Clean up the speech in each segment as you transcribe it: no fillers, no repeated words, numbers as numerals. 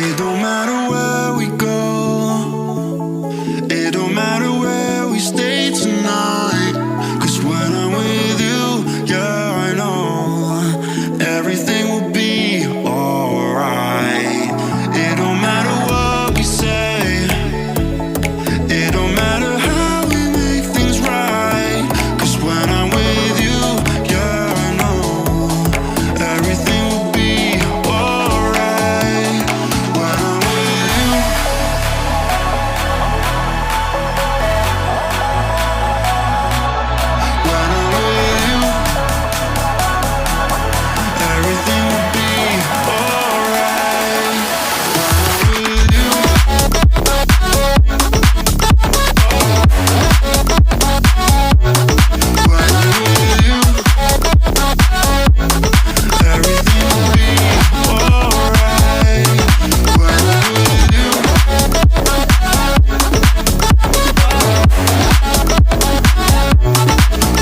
It don't matter where we go, it don't matter where we stay tonight. 'Cause when I'm with you, yeah, I know everything will be alright. It don't matter what we say, it don't matter how we make things right. 'Cause when I'm with you, yeah, I know everything will be alright. When I'm with you, when I'm with you, everything will be alright. When I'm with you, when I'm with you, everything will be alright. When I'm with you,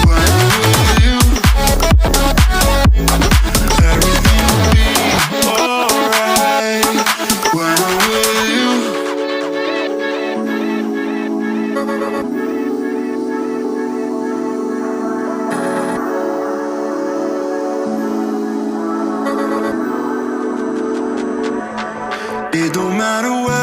when I'm with you, everything will be alright. When I'm with you. It don't matter where